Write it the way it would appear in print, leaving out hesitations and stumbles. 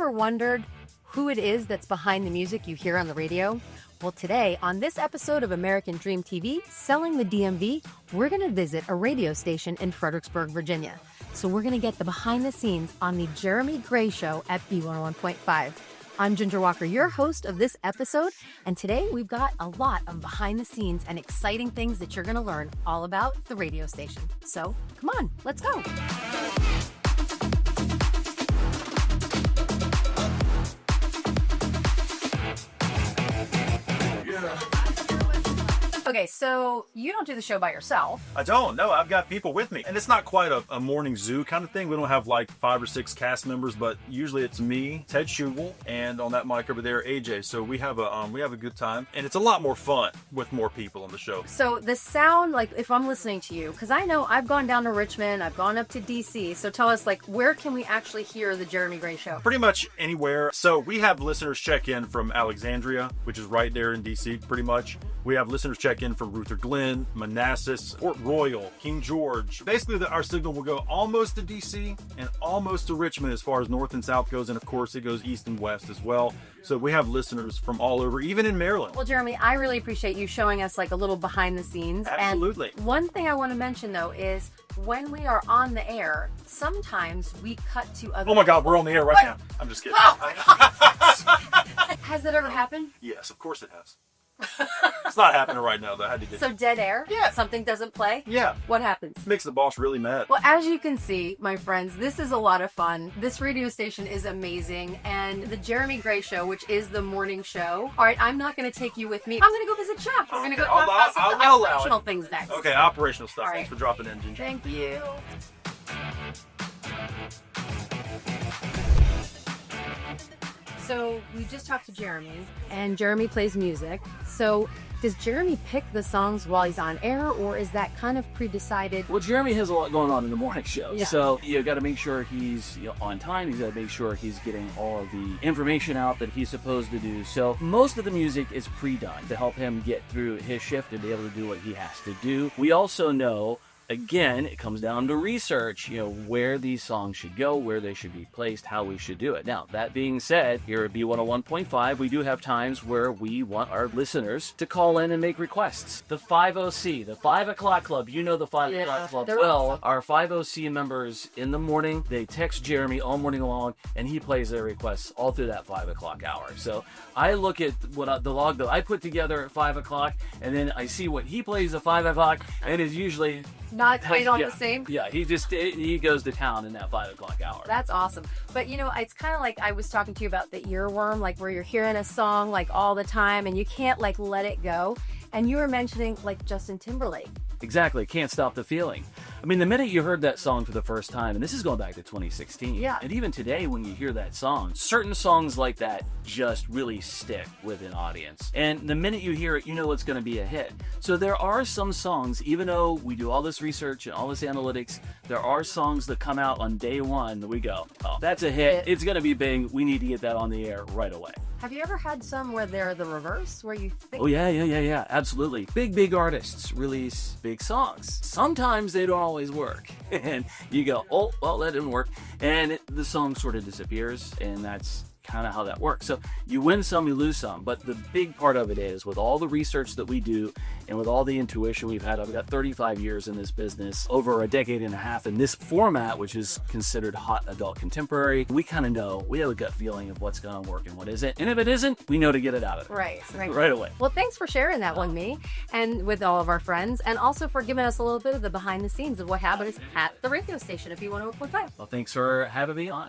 ever wondered who it is that's behind the music you hear on the radio? Well, today, on this episode of American Dream TV, Selling the DMV, we're going to visit a radio station in Fredericksburg, Virginia. So we're going to get the behind the scenes on the Jeremy Gray Show at B101.5. I'm Ginger Walker, your host of this episode, and today we've got a lot of behind the scenes and exciting things that you're going to learn all about the radio station. So come on, let's go. Okay, so you don't do the show by yourself. I don't. No, I've got people with me. And it's not quite a morning zoo kind of thing. We don't have like 5 or 6 cast members, but usually it's me, Ted Schugel, and on that mic over there, AJ. So we have a good time. And it's a lot more fun with more people on the show. So the sound, like if I'm listening to you, because I know I've gone down to Richmond, I've gone up to DC. So tell us, like, where can we actually hear the Jeremy Gray Show? Pretty much anywhere. So we have listeners check in from Alexandria, which is right there in DC, pretty much. We have listeners check in from Ruther Glen, Manassas, Port Royal, King George. Basically, our signal will go almost to DC and almost to Richmond as far as north and south goes. And of course, it goes east and west as well. So we have listeners from all over, even in Maryland. Well, Jeremy, I really appreciate you showing us like a little behind the scenes. Absolutely. And one thing I want to mention though is when we are on the air, sometimes we cut to other. Oh my God, we're on the air right now. I'm just kidding. Oh has that ever happened? Yes, of course it has. It's not happening right now though. I had to get So dead air? Yeah. Something doesn't play? Yeah. What happens? Makes the boss really mad. Well, as you can see, my friends, this is a lot of fun. This radio station is amazing. And the Jeremy Gray Show, which is the morning show. All right, I'm not going to take you with me. I'm going to go visit Chuck. We're going to go talk about some of the operational things next. Okay, operational stuff. All right. Thanks for dropping in, Ginger. Thank you. So we just talked to Jeremy, and Jeremy plays music. So does Jeremy pick the songs while he's on air, or is that kind of pre-decided? Well, Jeremy has a lot going on in the morning show. Yeah. So you got to make sure he's on time. You got to make sure he's getting all of the information out that he's supposed to do. So most of the music is pre-done to help him get through his shift and be able to do what he has to do. We also know, again, it comes down to research, where these songs should go, where they should be placed, how we should do it. Now, that being said, here at B101.5, we do have times where we want our listeners to call in and make requests. The 50C, the 5 o'clock club, the 5 o'clock club. Well, awesome. Our 50C members in the morning, they text Jeremy all morning long, and he plays their requests all through that 5 o'clock hour. So I look at the log that I put together at 5 o'clock, and then I see what he plays at 5 o'clock, and it's usually not quite on the same? Yeah, he goes to town in that 5 o'clock hour. That's awesome. But it's kind of like I was talking to you about the earworm, like where you're hearing a song like all the time and you can't like let it go. And you were mentioning like Justin Timberlake. Exactly. Can't stop the feeling. I mean, the minute you heard that song for the first time, and this is going back to 2016. Yeah. And even today when you hear that song, certain songs like that just really stick with an audience. And the minute you hear it, you know it's going to be a hit. So there are some songs, even though we do all this research and all this analytics, there are songs that come out on day one that we go, oh, that's a hit. It's going to be big. We need to get that on the air right away. Have you ever had some where they're the reverse, where you think... Oh, yeah, absolutely. Big artists release big songs. Sometimes they don't always work. And you go, oh, well, that didn't work. And the song sort of disappears, and that's kind of how that works. So you win some, you lose some. But the big part of it is, with all the research that we do and with all the intuition we've had, I've got 35 years in this business, over a decade and a half in this format, which is considered hot adult contemporary. We kind of know, we have a gut feeling of what's going to work and what isn't. And if it isn't, we know to get it out of there. Right away. Well, thanks for sharing that with me and with all of our friends, and also for giving us a little bit of the behind the scenes of what happens at the radio station at B101.5. Well, thanks for having me on.